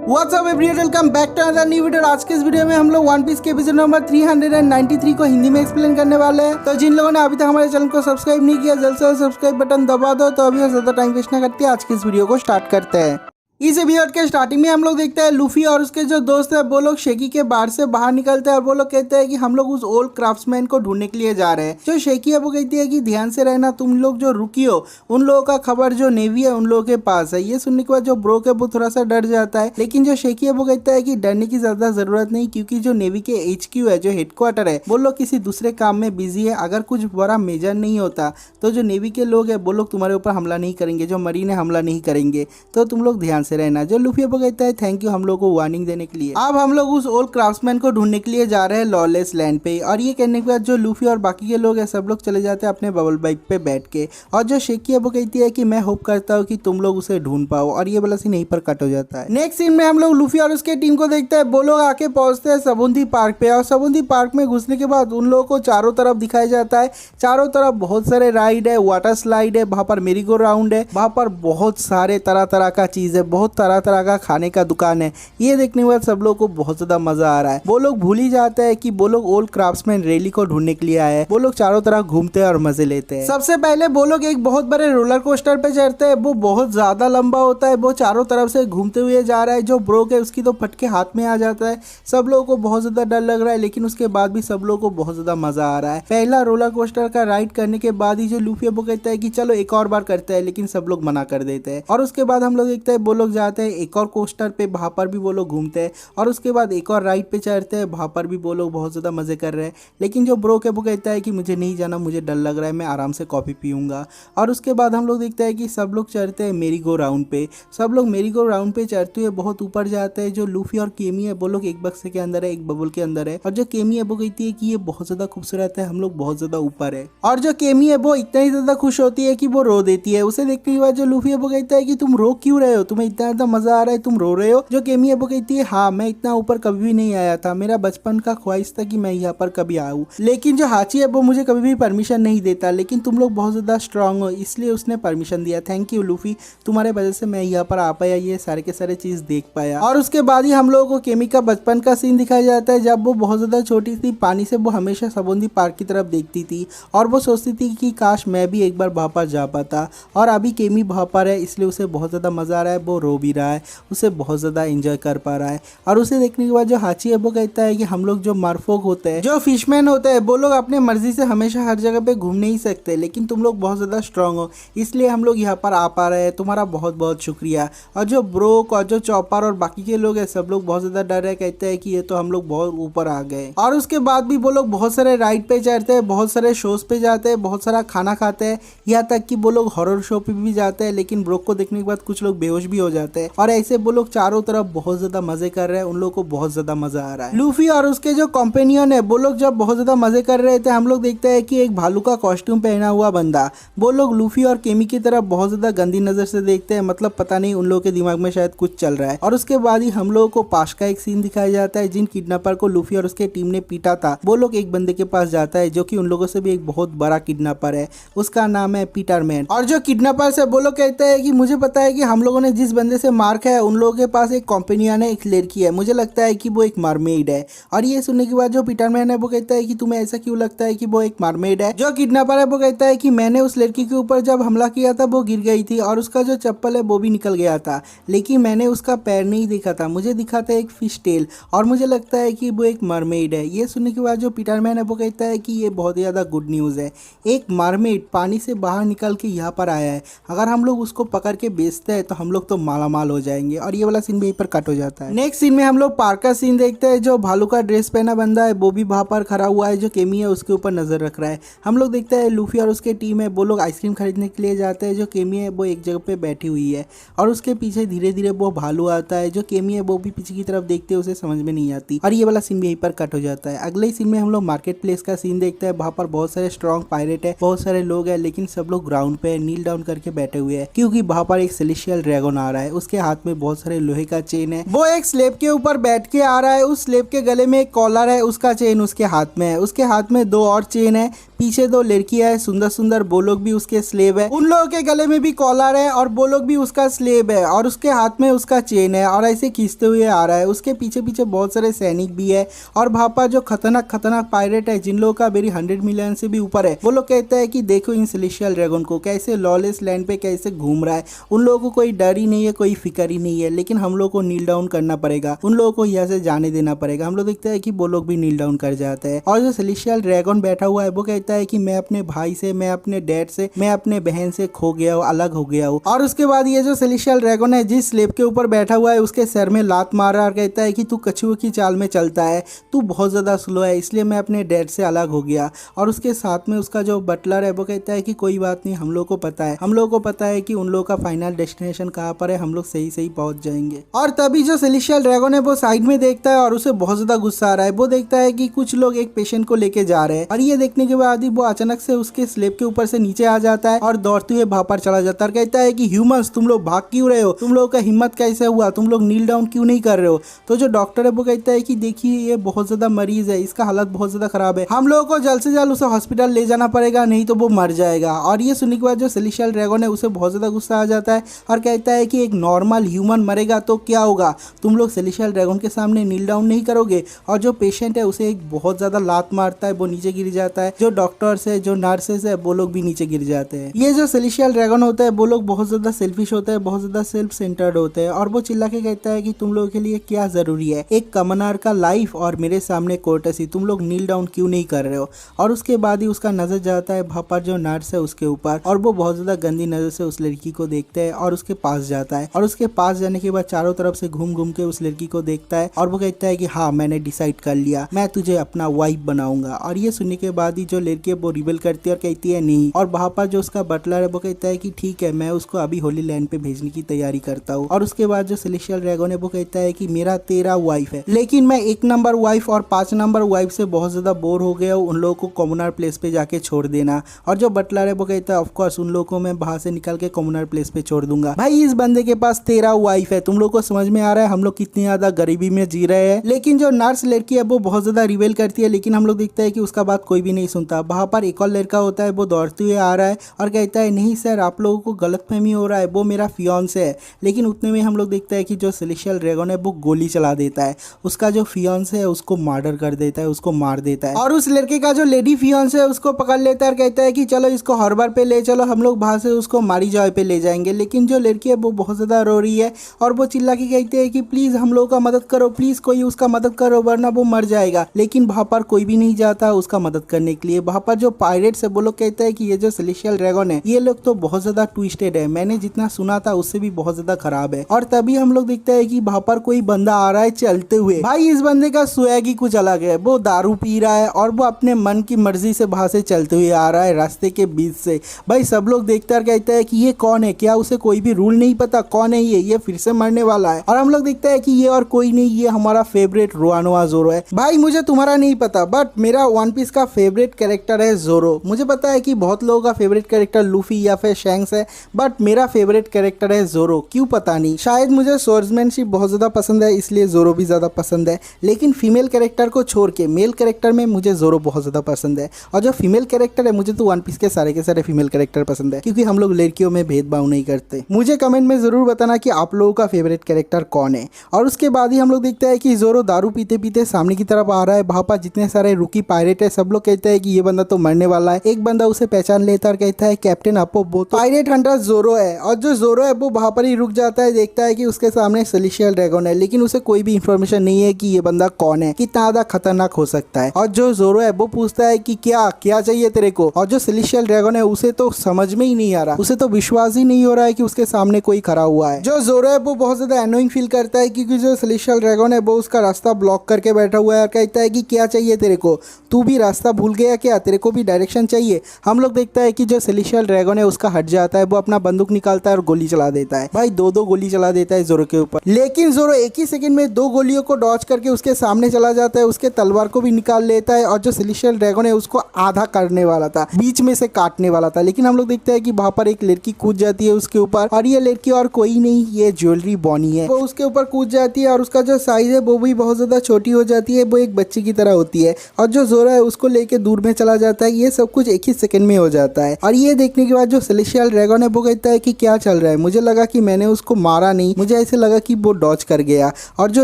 WhatsApp everyone, welcome back to another new video. आज के इस वीडियो में हम लोग वन पीस के एपिसोड नंबर 393 को हिंदी में एक्सप्लेन करने वाले हैं। तो जिन लोगों ने अभी तक हमारे चैनल को सब्सक्राइब नहीं किया, जल्द से सब्सक्राइब बटन दबा दो। तो अभी ज्यादा टाइम वेस्ट ना करते आज की इस वीडियो को स्टार्ट करते हैं। इस एपिसोड के स्टार्टिंग में हम लोग देखते हैं लूफी और उसके जो दोस्त है वो लोग शेकी के बार से बाहर निकलते हैं और वो लोग कहते हैं कि हम लोग उस ओल्ड क्राफ्ट्समैन को ढूंढने के लिए जा रहे हैं। जो शेकी है वो कहती है कि ध्यान से रहना, तुम लोग जो रुकी हो उन लोगों का खबर जो नेवी है उन लोगों के पास है। ये सुनने के बाद जो ब्रोक है वो थोड़ा सा डर जाता है, लेकिन जो शेकी है वो कहता है कि डरने की ज्यादा जरूरत नहीं, क्योंकि जो नेवी के HQ है, जो हेडक्वार्टर है, वो लोग किसी दूसरे काम में बिजी है। अगर कुछ बड़ा मेजर नहीं होता तो जो नेवी के लोग है वो लोग तुम्हारे ऊपर हमला नहीं करेंगे, जो मरीन है हमला नहीं करेंगे। तो तुम लोग ध्यान से रहना। जो लूफी वो कहता है थैंक यू हम लोग को वार्निंग देने के लिए। अब हम लोग उस ओल्ड क्राफ्ट्समैन को ढूंढने के लिए जा रहे हैं लॉलेस लैंड पे। और ये कहने के बाद जो लूफी और बाकी के लोग हैं सब लोग चले जाते हैं अपने बबल बाइक पे बैठ के। और जो शेकी है वो कहती है कि मैं होप करता हूँ कि तुम लोग उसे ढूंढ पाओ। और ये वाला सीन यहीं पर कट हो जाता है। नेक्स्ट सीन में हम लोग लूफी और उसके टीम को देखते हैं। वो लोग आके पहुंचते हैं सबुंदी पार्क पे। और सबुंदी पार्क में घुसने के बाद उन लोगों को चारों तरफ दिखाया जाता है। चारों तरफ बहुत सारे राइड है, वाटर स्लाइड है, वहां पर मेरी गो राउंड है, वहां पर बहुत सारे तरह तरह का चीज है, बहुत तरह तरह का खाने का दुकान है। ये देखने के बाद सब लोग को बहुत ज्यादा मजा आ रहा है। वो लोग भूल ही जाते हैं कि वो लोग ओल्ड क्राफ्ट्समैन रैली को ढूंढने के लिए आए हैं। वो लोग चारों तरफ घूमते हैं और मजे लेते हैं। सबसे पहले वो लोग एक बहुत बड़े रोलर कोस्टर पे चढ़ते हैं। वो बहुत ज्यादा लंबा होता है, वो चारों तरफ से घूमते हुए जा रहा है। जो ब्रोक है उसकी तो फटके हाथ में आ जाता है। सब लोगों को बहुत ज्यादा डर लग रहा है, लेकिन उसके बाद भी सब लोगों को बहुत ज्यादा मजा आ रहा है। पहला रोलर कोस्टर का राइड करने के बाद ही जो लूफी वो कहता है कि चलो एक और बार करते हैं, लेकिन सब लोग मना कर देते हैं। और उसके बाद हम लोग देखते हैं वो लोग जाते हैं एक और कोस्टर पे, वहां पर भी वो लोग घूमते हैं। और उसके बाद एक और राइड पे चढ़ते हैं, वहां पर भी वो लोग बहुत ज्यादा मजे कर रहे हैं। लेकिन जो ब्रोक है वो कहता है कि मुझे नहीं जाना, मुझे डर लग रहा है, मैं आराम से कॉफी पीऊंगा। और उसके बाद हम लोग देखते हैं कि सब लोग चढ़ते हैं मेरी गो राउंड पे। सब लोग मेरी गो राउंड पे चढ़ते हुए बहुत ऊपर जाते हैं। जो लूफी और केमी है वो लोग एक बक्से के अंदर है, एक बबल के अंदर है। और जो केमी है वो कहती है कि ये बहुत ज्यादा खूबसूरत है, हम लोग बहुत ज्यादा ऊपर है। और जो केमी है वो इतना ही ज्यादा खुश होती है कि वो रो देती है। उसे देखने के बाद जो लूफी है वो कहता है कि तुम रो क्यों रहे हो, तुम्हें इतना ज्यादा मजा आ रहा है, तुम रो रहे हो। जो केमी है वो कहती है हाँ, मैं इतना ऊपर कभी भी नहीं आया था, मेरा बचपन का ख्वाहिश था कि मैं यहाँ पर कभी आऊँ, लेकिन जो हाची है वो मुझे कभी भी परमिशन नहीं देता। लेकिन तुम लोग बहुत ज्यादा स्ट्रांग हो, इसलिए उसने परमिशन दिया। थैंक यू लूफी, तुम्हारे वजह से मैं यहाँ पर आ पाया, ये सारे के सारे चीज देख पाया। और उसके बाद ही हम लोगों को केमी का बचपन का सीन दिखाया जाता है। जब वो बहुत ज्यादा छोटी थी, पानी से वो हमेशा सबुंदी पार्क की तरफ देखती थी और वो सोचती थी कि काश मैं भी एक बार वहाँ पर जा पाता। और अभी केमी वहाँ पर है, इसलिए उसे बहुत ज्यादा मजा आ रहा है, वो रो भी रहा है, उसे बहुत ज्यादा एंजॉय कर पा रहा है। और उसे देखने के बाद जो हाची है वो कहता है कि हम लोग जो मरफोक होते हैं, जो फिशमैन होते हैं, वो लोग अपने मर्जी से हमेशा हर जगह पे घूम नहीं सकते, लेकिन तुम लोग बहुत ज्यादा स्ट्रांग हो, इसलिए हम लोग यहाँ पर आ पा रहे हैं, तुम्हारा बहुत बहुत शुक्रिया। और जो ब्रोक और जो चॉपर और बाकी के लोग हैं सब लोग बहुत ज्यादा डर रहे, कहते हैं कि ये तो हम लोग बहुत ऊपर आ गए। और उसके बाद भी वो लोग बहुत सारे राइड पे चढ़ते हैं, बहुत सारे शोज पे जाते हैं, बहुत सारा खाना खाते हैं, यहाँ तक कि वो लोग हॉरर शो पे भी जाते हैं। लेकिन ब्रोक को देखने के बाद कुछ लोग बेहोश भी हो जाते हैं। और ऐसे वो लोग चारों तरफ बहुत ज्यादा मजे कर रहे हैं, उन लोगों को बहुत ज्यादा मजा आ रहा है। लूफी और उसके जो कंपेनियन है वो लोग जब बहुत ज्यादा मजे कर रहे थे, हम लोग देखते हैं कि एक भालू का कॉस्ट्यूम पहना हुआ बंदा, वो लोग लूफी और केमी की तरफ बहुत ज्यादा गंदी नजर से देखते हैं। मतलब पता नहीं उन लोगों के दिमाग में शायद कुछ चल रहा है। और उसके बाद ही हम लोगों को पास का एक सीन दिखाया जाता है। जिन किडनैपर को लूफी और उसके टीम ने पीटा था, वो लोग एक बंदे के पास जाता है जो कि उन लोगों से भी एक बहुत बड़ा किडनैपर है, उसका नाम है पीटरमैन। और जो किडनैपर से वो लोग कहते हैं कि मुझे पता है कि हम लोगों ने जिस बंदे से मार खाया उन लोगों के पास एक कंपेनियन है, एक लड़की है, मुझे लगता है कि वो एक मरमेड है। और ये सुनने के बाद जो पीटरमैन है वो कहता है कि तुम्हें ऐसा क्यों लगता है कि वो एक मरमेड है। जो किडनैपर है वो कहता है कि मैंने उस लड़की के ऊपर जब हमला किया था वो गिर गई थी और उसका जो चप्पल है वो भी निकल गया था, लेकिन मैंने उसका पैर नहीं देखा था, मुझे दिखा था एक फिश टेल, और मुझे लगता है कि वो एक मरमेड है। ये सुनने के बाद जो पीटरमैन है वो कहता है कि ये बहुत ज़्यादा गुड न्यूज़ है, एक मरमेड पानी से बाहर निकल के यहाँ पर आया है, अगर हम लोग उसको पकड़ के बेचते हैं तो हम लोग तो मालामाल हो जाएंगे। और ये वाला सीन भी यहीं पर कट हो जाता है। नेक्स्ट सीन में हम लोग पार्क का सीन देखते हैं। जो भालू का ड्रेस पहना बंदा है वो भी वहां पर खड़ा हुआ है, जो केमी है उसके ऊपर नजर रख रहा है। हम लोग देखते हैं लूफी और उसके टीम है वो लोग आइसक्रीम खरीदने के लिए जाते हैं। जो केमी है वो एक जगह पे बैठी हुई है और उसके पीछे धीरे धीरे वो भालू आता है। जो केमी है वो भी पीछे की तरफ देखते हैं, उसे समझ में नहीं आती। और ये वाला सीन भी यहीं पर कट हो जाता है। अगले सीन में हम लोग मार्केट प्लेस का सीन देखते हैं। वहां पर बहुत सारे स्ट्रॉन्ग पायरेट है, बहुत सारे लोग हैं, लेकिन सब लोग ग्राउंड पे नील डाउन करके बैठे हुए हैं, क्योंकि वहां पर एक सेलेस्टियल ड्रैगन आ रहा है। उसके हाथ में बहुत सारे लोहे का चेन है। वो एक स्लेब के ऊपर बैठ के आ रहा है। उस स्लेब के गले में एक कॉलर है, उसका चेन उसके हाथ में है। उसके हाथ में 2 और चेन है। पीछे 2 लड़कियां है सुंदर सुंदर, वो लोग भी उसके स्लेब है। उन लोगों के गले में भी कॉलर है और वो लोग भी उसका स्लेब है और उसके हाथ में उसका चेन है और ऐसे खींचते हुए आ रहा है। उसके पीछे पीछे बहुत सारे सैनिक भी है और वहां पर जो खतरनाक खतरनाक पायरेट है जिन लोगों का वेरी 100 मिलियन से भी ऊपर है, वो लोग कहते हैं कि देखो इन सेलेस्टियल ड्रैगन को कैसे लॉलेस लैंड पे कैसे घूम रहा है। उन लोगों को कोई डर ही नहीं है, कोई फिक्र ही नहीं है, लेकिन हम लोग को नील डाउन करना पड़ेगा, उन लोगों को यहाँ से जाने देना पड़ेगा। हम लोग देखते हैं कि वो लोग भी नील डाउन कर जाते हैं और जो सेलेस्टियल ड्रैगन बैठा हुआ है वो कहता है कि मैं अपने भाई से, मैं अपने डैड से, मैं अपने बहन से खो गया हूँ, अलग हो गया हूँ। और उसके बाद ये जो सेलेस्टियल ड्रैगन है जिस स्लेब के ऊपर बैठा हुआ है उसके सर में लात मार रहा है और कहता है कि तू कछुए की चाल में चलता है, तू बहुत ज्यादा स्लो है, इसलिए मैं अपने डैड से अलग हो गया। और उसके साथ में उसका जो बटलर है वो कहता है कि कोई बात नहीं, हम लोग को पता है, हम लोग को पता है कि उन लोगों का फाइनल डेस्टिनेशन कहाँ पर है, हम लोग सही सही पहुंच जाएंगे। और तभी जो सेलेस्टियल ड्रैगन है वो साइड में देखता है और उसे बहुत ज्यादा गुस्सा आ रहा है। वो देखता है कि कुछ लोग एक पेशेंट को लेके जा रहे हैं और ये देखने के बाद ही वो अचानक से उसके स्लेब के ऊपर से नीचे आ जाता है और दौड़ते हुए वहां पर चला जाता है और कहता है कि ह्यूमंस तुम लोग भाग क्यों रहे हो, तुम लोगों का हिम्मत कैसे हुआ, तुम लोग नील डाउन क्यों नहीं कर रहे हो। तो जो डॉक्टर है वो कहता है कि देखिए ये बहुत ज्यादा मरीज है, इसका हालत बहुत ज्यादा खराब है, हम लोगों को जल्द से जल्द उसे हॉस्पिटल ले जाना पड़ेगा, नहीं तो वो मर जाएगा। और ये सुनने के बाद जो सेलेस्टियल ड्रैगन है उसे बहुत ज्यादा गुस्सा आ जाता है और कहता है कि एक नॉर्मल ह्यूमन मरेगा तो क्या होगा, तुम लोग सेलेस्टियल ड्रैगन के सामने नील डाउन नहीं करोगे। और जो पेशेंट है उसे एक बहुत ज्यादा लात मारता है, वो नीचे गिर जाता है। जो डॉक्टर्स है, जो नर्सेस है, वो लोग भी नीचे गिर जाते हैं। ये जो सेलेस्टियल ड्रैगन होता है वो लोग बहुत ज्यादा सेल्फिश होते हैं, बहुत ज्यादा सेल्फ सेंटर्ड होते हैं और वो चिल्ला के कहता है कि तुम लोगों के लिए क्या जरूरी है, एक कमनार का लाइफ और मेरे सामने कोर्टेसी, तुम लोग नील डाउन क्यों नहीं कर रहे हो। और उसके बाद ही उसका नजर जाता है वहां पर जो नर्स है उसके ऊपर और वो बहुत ज्यादा गंदी नजर से उस लड़की को देखते हैं और उसके पास जाता है। और उसके पास जाने के बाद चारों तरफ से घूम घूम के उस लड़की को देखता है और वो कहता है कि हाँ मैंने डिसाइड कर लिया, मैं तुझे अपना वाइफ बनाऊंगा। और ये सुनने के बाद ही जो लड़की है वो रिबेल करती है और कहती है नहीं। और वहां पर जो उसका बटलर है वो कहता है कि ठीक है, मैं उसको अभी होली लैंड पे भेजने की तैयारी करता हूँ। और उसके बाद जो सेलेस्टियल ड्रैगन है वो कहता है कि मेरा तेरा वाइफ है, लेकिन मैं 1 नंबर वाइफ और 5 नंबर वाइफ से बहुत ज्यादा बोर हो गया हूँ, उन लोगों को कॉमनर प्लेस पे जाके छोड़ देना। और जो बटलर है वो कहता है ऑफ कोर्स उन लोगों को मैं बाहर से निकाल के कॉमनर प्लेस पे छोड़ दूंगा। भाई इस बंदे के पास 13 वाइफ है, तुम लोग को समझ में आ रहा है हम लोग कितनी ज्यादा गरीबी में जी रहे हैं। लेकिन जो नर्स लड़की है वो बहुत ज्यादा रिवेल करती है, लेकिन हम लोग देखते हैं कि उसका बात कोई भी नहीं सुनता। वहां पर एक और लड़का होता है, वो दौड़ते हुए आ रहा है और कहता है नहीं सर आप लोगों को गलतफहमी हो रहा है, वो मेरा फियांसे है। लेकिन उतने में हम लोग देखते हैं कि जो सेलेस्टियल ड्रैगन है वो गोली चला देता है, उसका जो फियांसे है उसको मर्डर कर देता है, उसको मार देता है। और उस लड़के का जो लेडी फियांसे है उसको पकड़ लेता है और कहता है कि चलो इसको हार्बर पे ले चलो, हम लोग वहां से उसको मारी जॉय पे ले जाएंगे। लेकिन जो लड़की है वो बहुत ज्यादा रो रही है और वो चिल्ला के कहती है कि प्लीज हम लोग का मदद करो, प्लीज कोई उसका मदद करो वरना वो मर जाएगा। लेकिन वहां पर कोई भी नहीं जाता उसका मदद करने के लिए। वहां पर जो पायरेट्स है वो लोग कहते हैं कि ये जो सेलेस्टियल ड्रैगन है ये लोग तो बहुत ज्यादा ट्विस्टेड है, मैंने जितना सुना था उससे भी बहुत ज्यादा खराब है। और तभी हम लोग देखते हैं कि वहां पर कोई बंदा आ रहा है चलते हुए। भाई इस बंदे का स्वैग ही कुछ अलग है, वो दारू पी रहा है और वो अपने मन की मर्जी से वहां से चलते हुए आ रहा है रास्ते के बीच से। भाई सब लोग देखते और कहते हैं कि ये कौन है, क्या उसे कोई भी रूल नहीं पता कौन है ये फिर से मरने वाला है। और हम लोग देखते हैं कि ये और कोई नहीं, ये हमारा फेवरेट रोआनोआ जोरो है। भाई मुझे तुम्हारा नहीं पता बट मेरा वन पीस का फेवरेट कैरेक्टर है जोरो। मुझे पता है कि बहुत लोगों का फेवरेट कैरेक्टर लूफी या फिर शैंक्स है, बट मेरा फेवरेट कैरेक्टर है जोरो। क्यों पता नहीं, शायद मुझे स्वॉर्ड्समैनशिप बहुत ज्यादा पसंद है इसलिए जोरो भी ज्यादा पसंद है। लेकिन फीमेल कैरेक्टर को छोड़ के मेल कैरेक्टर में मुझे जोरो बहुत ज्यादा पसंद है। और जो फीमेल कैरेक्टर है मुझे तो वन पीस के सारे फीमेल कैरेक्टर पसंद है, क्योंकि हम लोग लड़कियों में भेदभाव नहीं करते। मुझे कमेंट में जरूर बताना कि आप लोगों का फेवरेट कैरेक्टर कौन है। और उसके बाद ही हम लोग देखते हैं कि जोरो दारू पीते पीते सामने की तरफ आ रहा है। वहां पर जितने सारे रुकी पायरेट है सब लोग कहते हैं कि ये बंदा तो मरने वाला है। एक बंदा उसे पहचान लेता और कहता है कैप्टन आपो वो तो पायरेट हंटर जोरो है। और जो जोरो है वो वहां पर ही रुक जाता है, देखता है कि उसके सामने सेलेस्टियल ड्रैगन है, लेकिन उसे कोई भी इंफॉर्मेशन नहीं है कि ये बंदा कौन है, कितना ज्यादा खतरनाक हो सकता है। और जो जोरो है वो पूछता है कि क्या क्या चाहिए तेरे को। और जो सेलेस्टियल ड्रैगन है उसे तो समझ में ही नहीं आ रहा, उसे तो विश्वास ही नहीं हो रहा है कि उसके सामने कोई खड़ा हुआ है। जो जोरो है वो बहुत ज्यादा एनोइंग फील करता है, क्योंकि जो सेलेस्टियल ड्रैगन है वो उसका रास्ता ब्लॉक करके बैठा हुआ है और कहता है कि क्या चाहिए तेरे को, तू भी रास्ता भूल गया क्या, तेरे को भी डायरेक्शन चाहिए। हम लोग देखता है कि जो सेलेस्टियल ड्रैगन है उसका हट जाता है, वो अपना बंदूक निकालता है और गोली चला देता है। भाई दो गोली चला देता है जोरो के ऊपर, लेकिन जोरो एक ही सेकंड में 2 गोलियों को डॉज करके उसके सामने चला जाता है, उसके तलवार को भी निकाल लेता है। और जो सेलेस्टियल ड्रैगन है उसको आधा करने वाला था, बीच में से काटने वाला था। लेकिन हम लोग देखते हैं कि वहां पर एक लड़की कूद जाती है उसके ऊपर और ये लड़की और कोई नहीं, ये ज्वेलरी बॉनी है। वो उसके ऊपर कूद जाती है और उसका जो साइज है वो भी बहुत ज्यादा छोटी हो जाती है, वो एक बच्चे की तरह होती है। और जो जोरा है उसको लेके दूर में चला जाता है। ये सब कुछ एक ही सेकंड में हो जाता है। और ये देखने के बाद जो सेलेस्टियल ड्रैगन है वो कहता है कि क्या चल रहा है, मुझे लगा कि मैंने उसको मारा नहीं, मुझे ऐसे लगा कि वो डॉज कर गया। और जो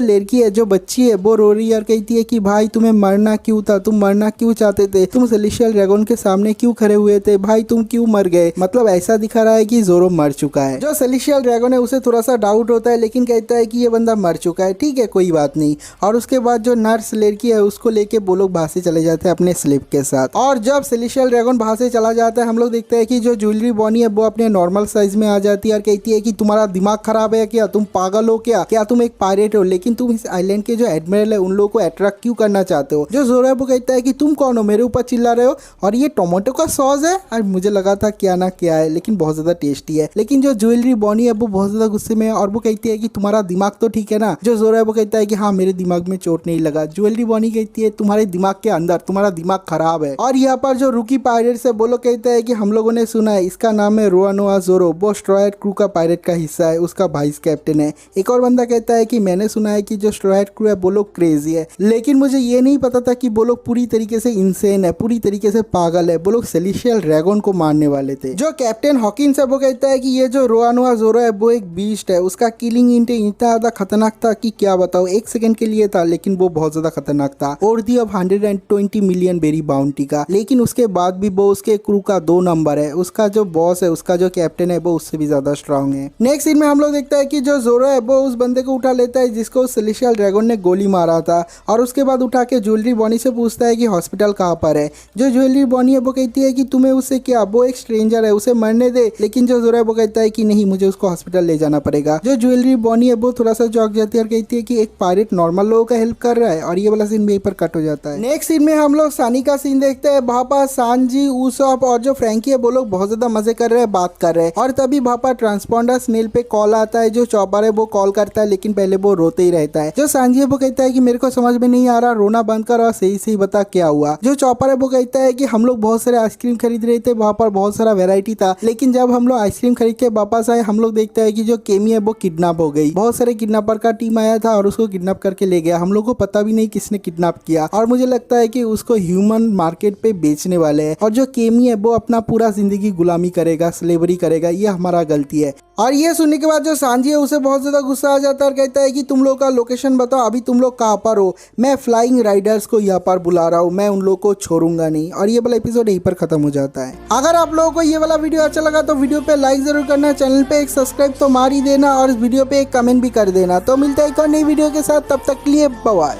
लड़की है, जो बच्ची है, वो रो रही है और कहती है कि भाई तुम्हें मरना क्यों था, तुम मरना क्यों चाहते थे, तुम सेलेस्टियल ड्रैगन के सामने क्यों खड़े हुए थे, भाई तुम क्यों मर गए। मतलब ऐसा दिखा रहा है कि जोरो मर चुका है। जो सेलेस्टियल ड्रैगन है उसे थोड़ा सा डाउट होता है, लेकिन कहता है कि ये बंदा मर चुका है, ठीक है कोई बात नहीं। और उसके बाद जो नर्स लड़की है उसको लेके वो लोग बाहर से चले जाते हैं अपने स्लीप के साथ। और जब सेलेस्टियल ड्रैगन बाहर से चला जाता है, हम लोग देखते हैं कि जो ज्वेलरी बॉनी है वो अपने नॉर्मल साइज में आ जाती है और कहती है कि तुम्हारा दिमाग खराब है क्या, तुम पागल हो क्या तुम एक पायरेट हो, लेकिन तुम इस आइलैंड के जो एडमिरल है उन लोगों को अट्रैक्ट क्यों करना चाहते हो। जो जोरा है वो कहता है कि तुम कौन हो, मेरे ऊपर चिल्ला रहे हो, और ये टोमेटो का सॉस है। और मुझे लगा था क्या ना क्या है, लेकिन बहुत ज्यादा टेस्टी है। लेकिन जो ज्वेलरी बॉनी है वो बहुत ज्यादा गुस्से में है और वो कहती है कि तुम्हारा दिमाग तो ठीक है ना। जो जोरा है वो कहता है कि हाँ मेरे दिमाग में चोट नहीं लगा। ज्वेलरी बॉनी कहती है तुम्हारे दिमाग के अंदर, तुम्हारा दिमाग खराब है। और यहाँ पर जो रूकी पायरेट है वो लोग कहते हैं कि हम लोगों ने सुना है इसका नाम है रोआनोआ जोरो, वो स्ट्रॉयड क्रू का पायरेट का हिस्सा है, उसका वाइस कैप्टन है। एक और बंदा कहता है कि मैंने सुना है कि जो स्ट्रॉयड क्रू है वो लोग क्रेजी है, लेकिन मुझे ये नहीं पता था कि वो लोग पूरी तरीके से इंसेन है, पूरी तरीके से पागल है, वो लोग सेलेस्टियल ड्रैगन को मारने वाले थे। जो कैप्टन हॉकिंस है वो कहता है कि ये जो रोआनोआ जोरो है वो एक बीस्ट है, उसका किलिंग इंटेंट इतना ज्यादा खतरनाक था कि क्या बताओ, एक सेकंड के लिए था लेकिन वो बहुत ज्यादा खतरनाक था। Worthy of 120 million berry bounty का, लेकिन उसके बाद भी वो उसके क्रू का 2 नंबर है। उसका जो बॉस है, उसका जो कैप्टन है वो उससे भी ज्यादा स्ट्रांग है। नेक्स्ट सीन में हम लोग देखते हैं कि जो जोरो है वो उस बंदे को उठा लेता है जिसको सेलेस्टियल ड्रैगन ने गोली मारा था, और उसके बाद उठा के ज्वेलरी बॉनी से पूछता है कि हॉस्पिटल कहाँ पर है। जो ज्वेलरी बॉनी है वो कहती है कि तुम्हें उससे क्या, वो एक स्ट्रेंजर है, उसे मरने दे। लेकिन जो जोरो है वो कहता है कि नहीं, मुझे उसको हॉस्पिटल ले जाना पड़ेगा। जो ज्वेलरी बॉनी है वो थोड़ा सा चौंक जाती है और कहती है कि एक पायरेट नॉर्मल लोगों का हेल्प कर रहा है। और ये वाला सीन भी पर कट हो जाता है। नेक्स्ट सीन में हम लोग सानी का सीन देखते हैं। वहाँ पर सांजी, उसॉप और जो फ्रैंकी है वो लोग बहुत ज्यादा मजे कर रहे हैं, बात कर रहे हैं। और तभी वहाँ पर ट्रांसपॉन्डर स्नेल पे कॉल आता है। जो चॉपर है वो कॉल करता है, लेकिन पहले वो रोते ही रहता है। जो सांजी है वो कहता है कि मेरे को समझ में नहीं आ रहा, रोना बंद कर और सही सही बता क्या हुआ। जो चॉपर है वो कहता है कि हम लोग बहुत सारे आइसक्रीम खरीद रहे थे, वहाँ पर बहुत सारा वेरायटी था, लेकिन जब हम लोग आइसक्रीम खरीद के वापस आए हम लोग देखते हैं कि जो केमी है वो किडनैप हो गई। बहुत सारे किडनैपर का टीम आया था और उसको किडनैप करके ले गया। हम लोग को पता भी नहीं किसने किडनैप किया, और मुझे लगता है कि उसको ह्यूमन मार्केट पे बेचने वाले हैं। और जो केमी है वो अपना पूरा जिंदगी गुलामी करेगा, स्लेवरी करेगा, ये हमारा गलती है। और ये सुनने के बाद जो सांजी है उसे बहुत ज्यादा गुस्सा आ जाता है और कहता है कि तुम लोग का लोकेशन बताओ, अभी तुम लोग कहाँ पर हो, मैं फ्लाइंग राइडर्स को यहाँ पर बुला रहा हूँ, मैं उन लोग को छोड़ूंगा नहीं। और ये वाला एपिसोड यहीं पर खत्म हो जाता है। अगर आप लोगों को ये वाला वीडियो अच्छा लगा तो वीडियो पे लाइक जरूर करना, चैनल पे एक सब्सक्राइब तो मार ही देना, और इस वीडियो पे एक कमेंट भी कर देना। तो मिलता है एक और नई वीडियो के साथ, तब तक के लिए बाय बाय।